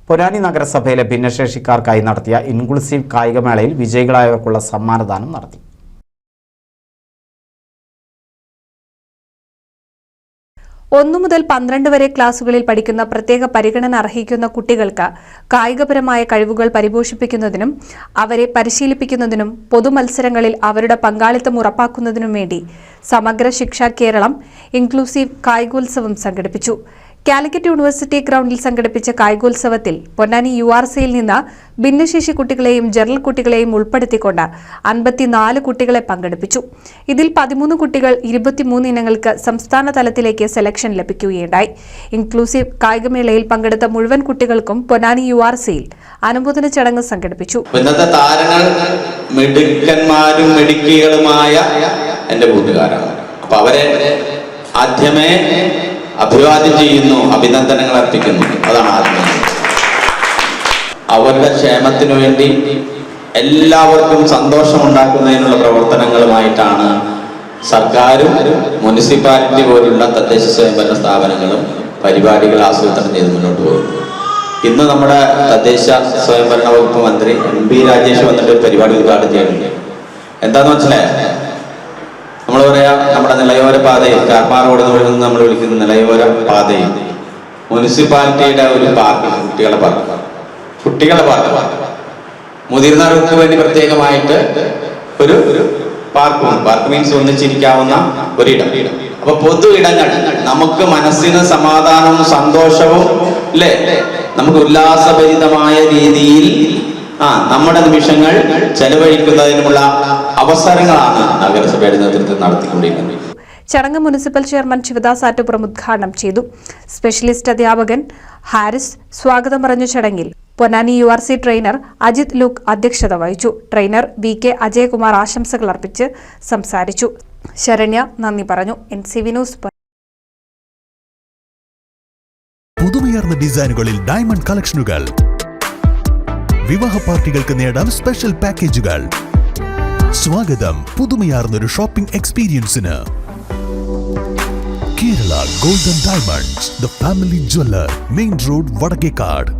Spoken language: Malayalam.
പൊന്നാനി നഗരസഭയിലെ ഭിന്നശേഷിക്കാർക്കായി നടത്തിയ ഇൻക്ലൂസീവ് കായികമേളയിൽ വിജയികളായവർക്കുള്ള സമ്മാനദാനം നടത്തി. 1 മുതൽ 12 വരെ ക്ലാസുകളിൽ പഠിക്കുന്ന പ്രത്യേക പരിഗണന അർഹിക്കുന്ന കുട്ടികൾക്ക് കായികപരമായ കഴിവുകൾ പരിപോഷിപ്പിക്കുന്നതിനും അവരെ പരിശീലിപ്പിക്കുന്നതിനും പൊതുമത്സരങ്ങളിൽ അവരുടെ പങ്കാളിത്തം ഉറപ്പാക്കുന്നതിനും വേണ്ടി സമഗ്ര ശിക്ഷ കേരളം ഇൻക്ലൂസീവ് കായികോത്സവം സംഘടിപ്പിച്ചു. കാലിക്കറ്റ് യൂണിവേഴ്സിറ്റി ഗ്രൗണ്ടിൽ സംഘടിപ്പിച്ച കായികോത്സവത്തിൽ പൊന്നാനി URCയിൽ നിന്ന് ഭിന്നശേഷി കുട്ടികളെയും ജനറൽ കുട്ടികളെയും ഉൾപ്പെടുത്തിക്കൊണ്ട് 54 കുട്ടികളെ പങ്കെടുപ്പിച്ചു. ഇതിൽ 13 കുട്ടികൾ 23 ഇനങ്ങൾക്ക് സംസ്ഥാന തലത്തിലേക്ക് സെലക്ഷൻ ലഭിക്കുകയുണ്ടായി. ഇൻക്ലൂസീവ് കായികമേളയിൽ പങ്കെടുത്ത മുഴുവൻ കുട്ടികൾക്കും പൊന്നാനി URCയിൽ അനുമോദന ചടങ്ങ് സംഘടിപ്പിച്ചു. ഇന്നത്തെ താരങ്ങൾ മിടുക്കന്മാരും മിടുക്കികളുമായ എൻ്റെ കൂട്ടുകാരാണ്. അപ്പൊ അവരെ ആദ്യമേ അഭിവാദ്യം ചെയ്യുന്നു, അഭിനന്ദനങ്ങൾ അർപ്പിക്കുന്നു. അതാണ് ആദ്യം. അവരുടെ ക്ഷേമത്തിനു വേണ്ടി എല്ലാവർക്കും സന്തോഷമുണ്ടാക്കുന്നതിനുള്ള പ്രവർത്തനങ്ങളുമായിട്ടാണ് സർക്കാരും മുനിസിപ്പാലിറ്റി പോലുള്ള തദ്ദേശ സ്വയംഭരണ സ്ഥാപനങ്ങളും പരിപാടികൾ ആസൂത്രണം ചെയ്ത് മുന്നോട്ട് പോകുന്നു. ഇന്ന് നമ്മുടെ തദ്ദേശ സ്വയംഭരണ വകുപ്പ് മന്ത്രി MP രാജേഷ് വന്നിട്ട് ഒരു പരിപാടി ഉദ്ഘാടനം ചെയ്യുന്നുണ്ട്. എന്താന്ന് മനസ്സിലായോ? നമ്മൾ പറയാ, നമ്മുടെ നിലയോര പാതയിൽ കാർമാറോട് നിന്ന് നമ്മൾ വിളിക്കുന്ന നിലയോര പാതയിൽ മുനിസിപ്പാലിറ്റിയുടെ ഒരു പാർക്ക്, കുട്ടികളെ പാർക്ക് മുതിർന്നവർക്ക് വേണ്ടി പ്രത്യേകമായിട്ട് ഒരു പാർക്ക് മീൻസ് ഒന്നിച്ചിരിക്കാവുന്ന ഒരിടം. അപ്പൊ പൊതു ഇടങ്ങൾ നമുക്ക് മനസ്സിന് സമാധാനവും സന്തോഷവും അല്ലേ, നമുക്ക് ഉല്ലാസഭരിതമായ രീതിയിൽ നമ്മുടെ നിമിഷങ്ങൾ ചെലവഴിക്കുന്നതിനുമുള്ള അവസരങ്ങളാണ് നഗരസഭയുടെ നേതൃത്വത്തിൽ നടത്തിക്കൊണ്ടിരിക്കുന്നത്. ചടങ്ങ് മുനിസിപ്പൽ ചെയർമാൻ ശിവദാസ് ആറ്റുപുറം ഉദ്ഘാടനം ചെയ്തു. സ്പെഷ്യലിസ്റ്റ് അധ്യാപകൻ ഹാരിസ് സ്വാഗതം പറഞ്ഞ ചടങ്ങിൽ പൊന്നാനി URC ട്രെയിനർ അജിത് ലൂക്ക് അധ്യക്ഷത വഹിച്ചു. ട്രെയിനർ VK അജയകുമാർ ആശംസകൾ അർപ്പിച്ച് സംസാരിച്ചു. ശരണ്യ നന്ദി പറഞ്ഞു. NCV news. പുതുമയാർന്ന ഡിസൈനുകളിൽ ഡയമണ്ട് കളക്ഷനുകൾ, വിവാഹ പാർട്ടികൾക്ക് നേടാൻ സ്പെഷ്യൽ പാക്കേജുകൾ. സ്വാഗതം പുതുമയാർന്നൊരു ഷോപ്പിംഗ് എക്സ്പീരിയൻസിന്. Kerala golden diamonds, the family jeweller, main road, Vadakkekad.